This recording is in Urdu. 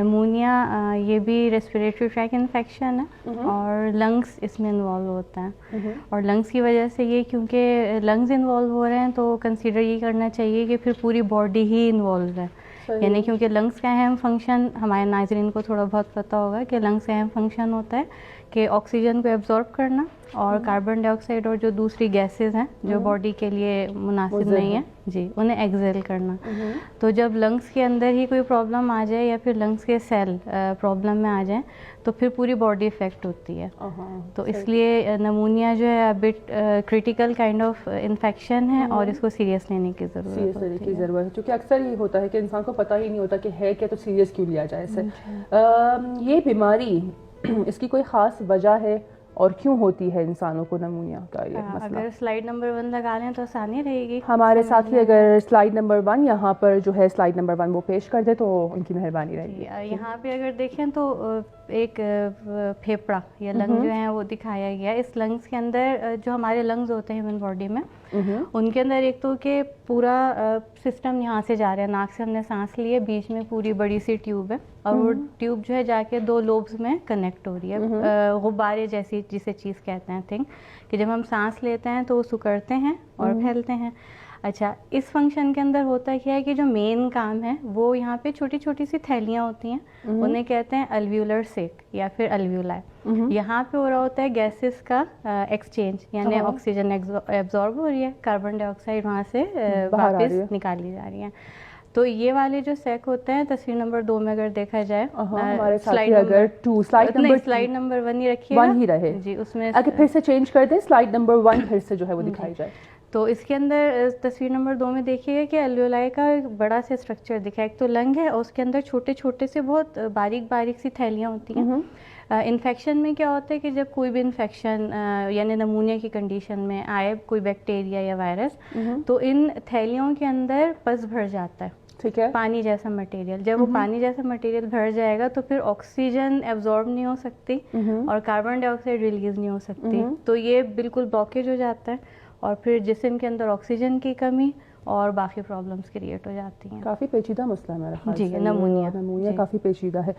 نمونیا یہ بھی ریسپریٹری ٹریک انفیکشن ہے اور لنگس اس میں انوالو ہوتا ہے، اور لنگس کی وجہ سے یہ کیونکہ لنگس انوالو ہو رہے ہیں تو کنسیڈر یہ کرنا چاہیے کہ پھر پوری باڈی ہی انوالو ہے، یعنی کیونکہ لنگس کا اہم فنکشن ہمارے ناظرین کو تھوڑا بہت پتہ ہوگا کہ لنگس کا اہم فنکشن ہوتا ہے کہ آکسیجن کو ایبزارب کرنا اور کاربن ڈائی آکسائڈ اور جو دوسری گیسز ہیں جو باڈی کے لیے مناسب نہیں ہیں جی انہیں ایکسیل کرنا. تو جب لنگس کے اندر ہی کوئی پرابلم آ جائے یا پھر لنگس کے سیل پرابلم میں آ جائیں تو پھر پوری باڈی افیکٹ ہوتی ہے. تو اس لیے نمونیا جو ہے but critical kind of infection ہے اور اس کو سیریس لینے کی ضرورت ہے، کیونکہ اکثر یہ ہوتا ہے کہ انسان کو پتہ ہی نہیں ہوتا کہ ہے کیا، تو سیریس کیوں لیا جائے اسے. یہ بیماری اس کی کوئی خاص وجہ ہے اور کیوں ہوتی ہے انسانوں کو نمونیا کا یہ مسئلہ؟ اگر سلائیڈ نمبر 1 لگا لیں تو آسانی رہے گی. ہمارے ساتھی اگر سلائیڈ نمبر 1 یہاں پر جو ہے سلائیڈ نمبر 1 وہ پیش کر دے تو ان کی مہربانی رہے گی. یہاں پہ اگر دیکھیں تو ایک پھیپڑا یا لنگ جو ہیں وہ دکھایا گیا. اس لنگس کے اندر جو ہمارے لنگز ہوتے ہیں ہیومن باڈی میں ان کے اندر ایک تو کہ پورا سسٹم یہاں سے جا رہا ہے، ناک سے ہم نے سانس لی ہے، بیچ میں پوری بڑی سی ٹیوب ہے اور وہ ٹیوب جو ہے جا کے 2 لوبس میں کنیکٹ ہو رہی ہے، غبارے جیسی جسے چیز کہتے ہیں تھنک، کہ جب ہم سانس لیتے ہیں تو وہ سکڑتے ہیں اور پھیلتے ہیں. اچھا، اس فنکشن کے اندر ہوتا کیا ہے کہ جو مین کام ہے وہ یہاں پہ چھوٹی چھوٹی سی تھیلیاں ہوتی ہیں، انہیں کہتے ہیں الویولر سیک یا پھر الویولائی. یہاں پہ ہو رہا ہوتا ہے گیسز کا ایکسچینج، یعنی آکسیجن ایبزارب ہو رہی ہے، کاربن ڈائی آکسائڈ وہاں سے واپس نکالی جا رہی ہے. تو یہ والے جو سیک ہوتے ہیں تصویر نمبر 2 میں اگر دیکھا جائے، سلائیڈ نمبر 1 ہی رکھیے گا ہی رہے جی، اس میں اگر پھر سے چینج کر دیں سلائیڈ نمبر 1 پھر سے جو ہے وہ دکھائی جائے. تو اس کے اندر تصویر نمبر 2 میں دیکھیے گا کہ الویولائی کا ایک بڑا سا اسٹرکچر دکھا ہے. ایک تو لنگ ہے اور اس کے اندر چھوٹے چھوٹے سے بہت باریک باریک سی تھیلیاں ہوتی ہیں. انفیکشن میں کیا ہوتا ہے کہ جب کوئی بھی انفیکشن یعنی نمونیا کی کنڈیشن میں آئے کوئی بیکٹیریا یا وائرس، تو ان تھیلیوں کے اندر پس بھر جاتا ہے، ٹھیک ہے، پانی جیسا مٹیریل. جب وہ پانی جیسا مٹیریل بھر جائے گا تو پھر آکسیجن ایبزارب نہیں ہو سکتی اور کاربن ڈائی آکسائڈ ریلیز نہیں ہو سکتی. تو یہ بالکل بلاکیج ہو جاتا ہے اور پھر جسم کے اندر آکسیجن کی کمی اور باقی پرابلمس کریٹ ہو جاتی ہیں. کافی پیچیدہ مسئلہ ہے میرا خیال سے. جی، نمونیا کافی پیچیدہ ہے.